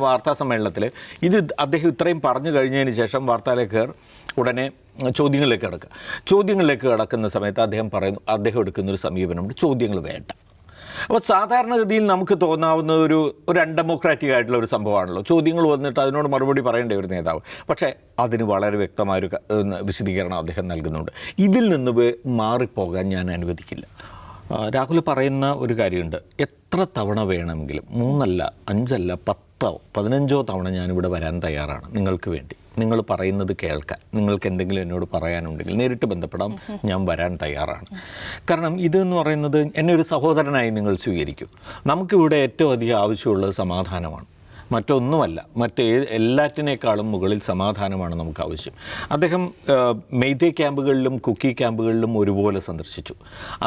വാർത്താ സമ്മേളനത്തിൽ ഇത് അദ്ദേഹം ഇത്രയും പറഞ്ഞു കഴിഞ്ഞതിന് ശേഷം വാർത്താലേഖകർ ഉടനെ ചോദ്യങ്ങളിലേക്ക് കടക്കുന്ന സമയത്ത് അദ്ദേഹം എടുക്കുന്നൊരു സമീപനമുണ്ട്, ചോദ്യങ്ങൾ വേണ്ട. അപ്പോൾ സാധാരണഗതിയിൽ നമുക്ക് തോന്നാവുന്ന ഒരു അൺഡെമോക്രാറ്റിക് ആയിട്ടുള്ള ഒരു സംഭവമാണല്ലോ, ചോദ്യങ്ങൾ വന്നിട്ട് അതിനോട് മറുപടി പറയേണ്ട ഒരു നേതാവ്. പക്ഷേ അതിന് വളരെ വ്യക്തമായൊരു വിശദീകരണം അദ്ദേഹം നൽകുന്നുണ്ട്. ഇതിൽ നിന്ന് മാറിപ്പോകാൻ ഞാൻ അനുവദിക്കില്ല. രാഹുൽ പറയുന്ന ഒരു കാര്യമുണ്ട്, എത്ര തവണ വേണമെങ്കിലും 3 അല്ല 5 അല്ല 10 15 തവണ ഞാനിവിടെ വരാൻ തയ്യാറാണ് നിങ്ങൾക്ക് വേണ്ടി. നിങ്ങൾ പറയുന്നത് കേൾക്കാൻ, നിങ്ങൾക്ക് എന്തെങ്കിലും എന്നോട് പറയാനുണ്ടെങ്കിൽ നേരിട്ട് ബന്ധപ്പെടാം, ഞാൻ വരാൻ തയ്യാറാണ്. കാരണം ഇതെന്ന് പറയുന്നത് എന്നെ ഒരു സഹോദരനായി നിങ്ങൾ സ്വീകരിക്കും. നമുക്കിവിടെ ഏറ്റവും അധികം ആവശ്യമുള്ളത് സമാധാനമാണ്, മറ്റൊന്നുമല്ല. എല്ലാറ്റിനേക്കാളും മുകളിൽ സമാധാനമാണ് നമുക്ക് ആവശ്യം. അദ്ദേഹം മെയ്തേ ക്യാമ്പുകളിലും കുക്കി ക്യാമ്പുകളിലും ഒരുപോലെ സന്ദർശിച്ചു.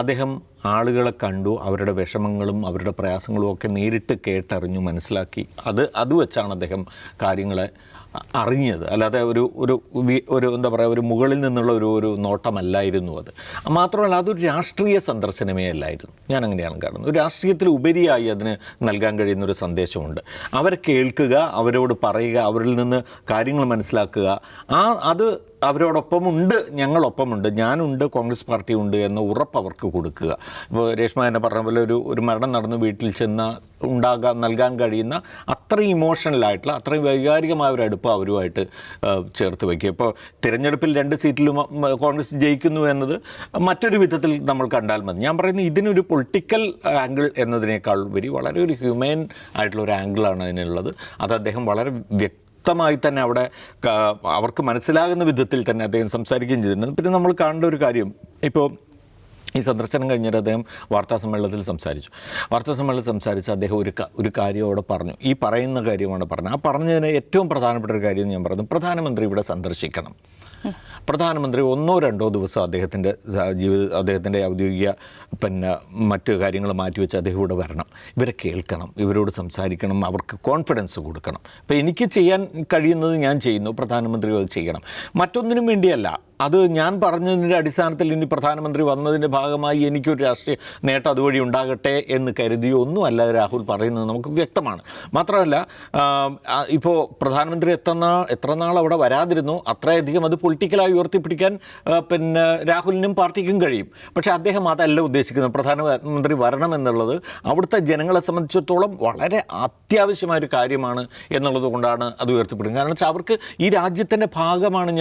അദ്ദേഹം ആളുകളെ കണ്ടു, അവരുടെ വിഷമങ്ങളും അവരുടെ പ്രയാസങ്ങളും ഒക്കെ നേരിട്ട് കേട്ടറിഞ്ഞു, മനസ്സിലാക്കി. അത് വെച്ചാണ് അദ്ദേഹം കാര്യങ്ങളെ അറിഞ്ഞത്. അല്ലാതെ ഒരു എന്താ പറയുക, ഒരു മുകളിൽ നിന്നുള്ള ഒരു നോട്ടമല്ലായിരുന്നു അത്. മാത്രമല്ല അതൊരു രാഷ്ട്രീയ സന്ദർശനമേ അല്ലായിരുന്നു. ഞാൻ അങ്ങനെയാണ് കാണുന്നത്. ഒരു രാഷ്ട്രീയത്തിൽ ഉപരിയായി അതിന് നൽകാൻ കഴിയുന്നൊരു സന്ദേശമുണ്ട്. അവരെ കേൾക്കുക, അവരോട് പറയുക, അവരിൽ നിന്ന് കാര്യങ്ങൾ മനസ്സിലാക്കുക. അത് അവരോടൊപ്പമുണ്ട്, ഞങ്ങളൊപ്പമുണ്ട്, ഞാനുണ്ട്, കോൺഗ്രസ് പാർട്ടി ഉണ്ട് എന്ന ഉറപ്പ് അവർക്ക് കൊടുക്കുക. ഇപ്പോൾ രേഷ്മ എന്നെ പറഞ്ഞ പോലെ ഒരു മരണം നടന്ന് വീട്ടിൽ ചെന്ന് നൽകാൻ കഴിയുന്ന അത്രയും ഇമോഷണലായിട്ടുള്ള, അത്രയും വൈകാരികമായ ഒരു അടുപ്പം അവരുമായിട്ട് ചേർത്ത് വയ്ക്കുക. ഇപ്പോൾ തിരഞ്ഞെടുപ്പിൽ 2 സീറ്റിലും കോൺഗ്രസ് ജയിക്കുന്നു എന്നത് മറ്റൊരു വിധത്തിൽ നമ്മൾ കണ്ടാൽ മതി. ഞാൻ പറയുന്നത് ഇതിനൊരു പൊളിറ്റിക്കൽ ആംഗിൾ എന്നതിനേക്കാൾ ഉപരി വളരെ ഒരു ഹ്യൂമൻ ആയിട്ടുള്ള ഒരു ആംഗിളാണ് അതിനുള്ളത്. അത് അദ്ദേഹം വളരെ വ്യക്തമായി തന്നെ അവിടെ അവർക്ക് മനസ്സിലാകുന്ന വിധത്തിൽ തന്നെ അദ്ദേഹം സംസാരിക്കുകയും ചെയ്തിട്ടുണ്ട്. പിന്നെ നമ്മൾ കാണേണ്ട ഒരു കാര്യം, ഇപ്പോൾ ഈ സന്ദർശനം കഴിഞ്ഞിട്ട് അദ്ദേഹം വാർത്താസമ്മേളനത്തിൽ സംസാരിച്ച് അദ്ദേഹം ഒരു കാര്യം അവിടെ പറഞ്ഞു. ഈ പറയുന്ന കാര്യമാണ് പറഞ്ഞത്. ആ പറഞ്ഞതിന് ഏറ്റവും പ്രധാനപ്പെട്ട ഒരു കാര്യം ഞാൻ പറഞ്ഞു, പ്രധാനമന്ത്രി ഇവിടെ സന്ദർശിക്കണം. പ്രധാനമന്ത്രി 1-2 ദിവസം അദ്ദേഹത്തിൻ്റെ ഔദ്യോഗിക മറ്റ് കാര്യങ്ങൾ മാറ്റിവെച്ച് അദ്ദേഹം ഇവിടെ വരണം, ഇവരെ കേൾക്കണം, ഇവരോട് സംസാരിക്കണം, അവർക്ക് കോൺഫിഡൻസ് കൊടുക്കണം. ഇപ്പോൾ എനിക്ക് ചെയ്യാൻ കഴിയുന്നത് ഞാൻ ചെയ്യുന്നു, പ്രധാനമന്ത്രി അത് ചെയ്യണം. മറ്റൊന്നിനും വേണ്ടിയല്ല, അത് ഞാൻ പറഞ്ഞതിൻ്റെ അടിസ്ഥാനത്തിൽ ഇനി പ്രധാനമന്ത്രി വന്നതിൻ്റെ ഭാഗമായി എനിക്കൊരു രാഷ്ട്രീയ നേട്ടം അതുവഴി ഉണ്ടാകട്ടെ എന്ന് കരുതിയോ ഒന്നുമല്ല രാഹുൽ പറയുന്നത് നമുക്ക് വ്യക്തമാണ്. മാത്രമല്ല ഇപ്പോൾ പ്രധാനമന്ത്രി എത്ര നാൾ അവിടെ വരാതിരുന്നു അത്രയധികം അത് പൊളിറ്റിക്കലായി ഉയർത്തിപ്പിടിക്കാൻ രാഹുലിനും പാർട്ടിക്കും കഴിയും. പക്ഷേ അദ്ദേഹം അതല്ല ഉദ്ദേശിക്കുന്നത്. പ്രധാനമന്ത്രി വരണമെന്നുള്ളത് അവിടുത്തെ ജനങ്ങളെ സംബന്ധിച്ചിടത്തോളം വളരെ അത്യാവശ്യമായൊരു കാര്യമാണ് എന്നുള്ളത് കൊണ്ടാണ് അത് ഉയർത്തിപ്പിടുന്നത്. കാരണം വെച്ചാൽ അവർക്ക് ഈ രാജ്യത്തിൻ്റെ ഭാഗമാണ്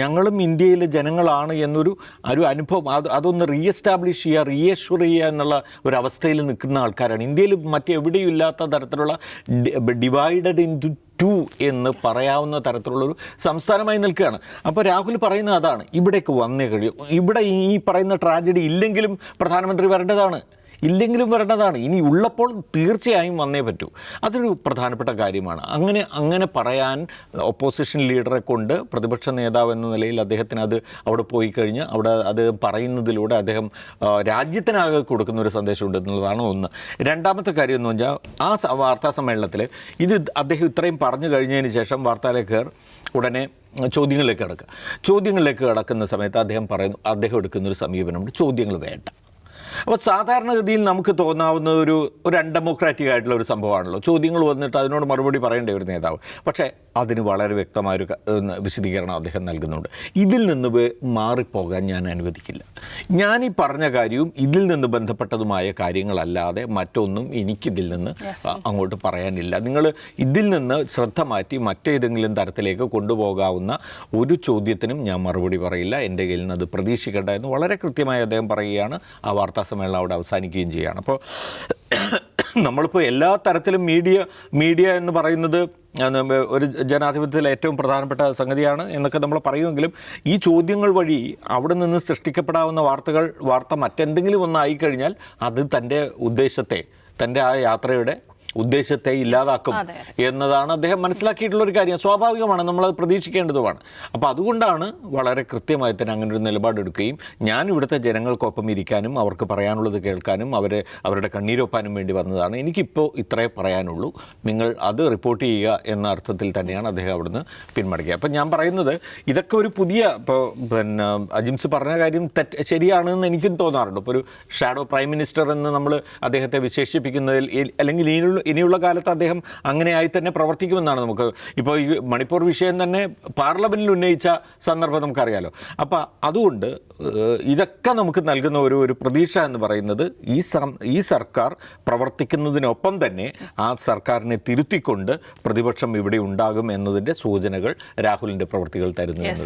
ഞങ്ങളും ഇന്ത്യയിലെ ജനങ്ങളാണ് എന്നൊരു അനുഭവം, അതൊന്ന് റീഎസ്റ്റാബ്ലിഷ് ചെയ്യുക, റീഎഷ്യൂർ ചെയ്യുക എന്നുള്ള ഒരവസ്ഥയിൽ നിൽക്കുന്ന ആൾക്കാരാണ്. ഇന്ത്യയിൽ മറ്റെവിടെയും ഇല്ലാത്ത തരത്തിലുള്ള ഡിവൈഡഡ് ഇൻറ്റു 2 എന്ന് പറയാവുന്ന തരത്തിലുള്ളൊരു സംസ്ഥാനമായി നിൽക്കുകയാണ്. അപ്പോൾ രാഹുൽ പറയുന്നത് അതാണ്, ഇവിടേക്ക് വന്നേ കഴിയൂ. ഇവിടെ ഈ പറയുന്ന ട്രാജഡി ഇല്ലെങ്കിലും പ്രധാനമന്ത്രി വരേണ്ടതാണ്, ഇനി ഉള്ളപ്പോൾ തീർച്ചയായും വന്നേ പറ്റൂ. അതൊരു പ്രധാനപ്പെട്ട കാര്യമാണ്. അങ്ങനെ പറയാൻ ഓപ്പോസിഷൻ ലീഡറെ കൊണ്ട് പ്രതിപക്ഷ നേതാവ് എന്ന നിലയിൽ അദ്ദേഹത്തിന് അവിടെ പോയി കഴിഞ്ഞ് അത് പറയുന്നതിലൂടെ അദ്ദേഹം രാജ്യത്തിനാകെ കൊടുക്കുന്ന ഒരു സന്ദേശമുണ്ട് എന്നുള്ളതാണ് ഒന്ന്. രണ്ടാമത്തെ കാര്യം എന്ന് വെച്ചാൽ ആ വാർത്താ സമ്മേളനത്തിൽ അദ്ദേഹം ഇത്രയും പറഞ്ഞു കഴിഞ്ഞതിന് ശേഷം വാർത്താലേഖകർ ഉടനെ ചോദ്യങ്ങളിലേക്ക് കടക്കുന്ന സമയത്ത് അദ്ദേഹം എടുക്കുന്നൊരു സമീപനമുണ്ട്, ചോദ്യങ്ങൾ വേണ്ട. അപ്പോൾ സാധാരണഗതിയിൽ നമുക്ക് തോന്നാവുന്ന ഒരു അൺഡെമോക്രാറ്റിക് ആയിട്ടുള്ള ഒരു സംഭവമാണല്ലോ, ചോദ്യങ്ങൾ വന്നിട്ട് അതിനോട് മറുപടി പറയേണ്ട ഒരു നേതാവ്. പക്ഷേ അതിന് വളരെ വ്യക്തമായൊരു വിശദീകരണം അദ്ദേഹം നൽകുന്നുണ്ട്. ഇതിൽ നിന്ന് മാറിപ്പോകാൻ ഞാൻ അനുവദിക്കില്ല. ഞാൻ ഈ പറഞ്ഞ കാര്യവും ഇതിൽ നിന്ന് ബന്ധപ്പെട്ടതുമായ കാര്യങ്ങളല്ലാതെ മറ്റൊന്നും എനിക്കിതിൽ നിന്ന് അങ്ങോട്ട് പറയാനില്ല. നിങ്ങൾ ഇതിൽ നിന്ന് ശ്രദ്ധ മാറ്റി മറ്റേതെങ്കിലും തരത്തിലേക്ക് കൊണ്ടുപോകാവുന്ന ഒരു ചോദ്യത്തിനും ഞാൻ മറുപടി പറയില്ല, എൻ്റെ കയ്യിൽ നിന്ന് അത് പ്രതീക്ഷിക്കേണ്ട എന്ന് വളരെ കൃത്യമായി അദ്ദേഹം പറയുകയാണ്. ആ വാർത്താ സമ്മേളനം അവിടെ അവസാനിക്കുകയും ചെയ്യുകയാണ്. അപ്പോൾ നമ്മളിപ്പോൾ എല്ലാ തരത്തിലും മീഡിയ എന്ന് പറയുന്നത് ഒരു ജനാധിപത്യത്തിലെ ഏറ്റവും പ്രധാനപ്പെട്ട സംഗതിയാണ് എന്നൊക്കെ നമ്മൾ പറയുമെങ്കിലും ഈ ചോദ്യങ്ങൾ വഴി അവിടെ നിന്ന് സൃഷ്ടിക്കപ്പെടാവുന്ന വാർത്ത മറ്റെന്തെങ്കിലും ഒന്നായിക്കഴിഞ്ഞാൽ അത് തൻ്റെ ആ യാത്രയുടെ ഉദ്ദേശത്തെ ഇല്ലാതാക്കും എന്നതാണ് അദ്ദേഹം മനസ്സിലാക്കിയിട്ടുള്ളൊരു കാര്യം. സ്വാഭാവികമാണ്, നമ്മളത് പ്രതീക്ഷിക്കേണ്ടതുമാണ്. അപ്പോൾ അതുകൊണ്ടാണ് വളരെ കൃത്യമായി തന്നെ അങ്ങനെ ഒരു നിലപാടെടുക്കുകയും ഞാൻ ഇവിടുത്തെ ജനങ്ങൾക്കൊപ്പം ഇരിക്കാനും അവർക്ക് പറയാനുള്ളത് കേൾക്കാനും അവരുടെ കണ്ണീരൊപ്പാനും വേണ്ടി വന്നതാണ്. എനിക്കിപ്പോൾ ഇത്രേ പറയാനുള്ളൂ, നിങ്ങൾ അത് റിപ്പോർട്ട് ചെയ്യുക എന്ന അർത്ഥത്തിൽ തന്നെയാണ് അദ്ദേഹം അവിടുന്ന് പിന്മടക്കിയത്. അപ്പം ഞാൻ പറയുന്നത് ഇതൊക്കെ ഒരു പുതിയ അജിംസ് പറഞ്ഞ കാര്യം ശരിയാണെന്ന് എനിക്കും തോന്നാറുണ്ട്. ഇപ്പോൾ ഒരു ഷാഡോ പ്രൈം മിനിസ്റ്റർ എന്ന് നമ്മൾ അദ്ദേഹത്തെ വിശേഷിപ്പിക്കുന്നതിൽ അല്ലെങ്കിൽ ഇനിയുള്ള കാലത്ത് അദ്ദേഹം അങ്ങനെയായി തന്നെ പ്രവർത്തിക്കുമെന്നാണ് നമുക്ക് ഇപ്പോൾ ഈ മണിപ്പൂർ വിഷയം തന്നെ പാർലമെൻറ്റിൽ ഉന്നയിച്ച സന്ദർഭം നമുക്കറിയാലോ. അപ്പോൾ അതുകൊണ്ട് ഇതൊക്കെ നമുക്ക് നൽകുന്ന ഒരു പ്രതീക്ഷ എന്ന് പറയുന്നത് ഈ സർക്കാർ പ്രവർത്തിക്കുന്നതിനൊപ്പം തന്നെ ആ സർക്കാരിനെ തിരുത്തിക്കൊണ്ട് പ്രതിപക്ഷം ഇവിടെ ഉണ്ടാകും എന്നതിൻ്റെ സൂചനകൾ രാഹുലിൻ്റെ പ്രവർത്തികൾ തരുന്നു എന്നത്.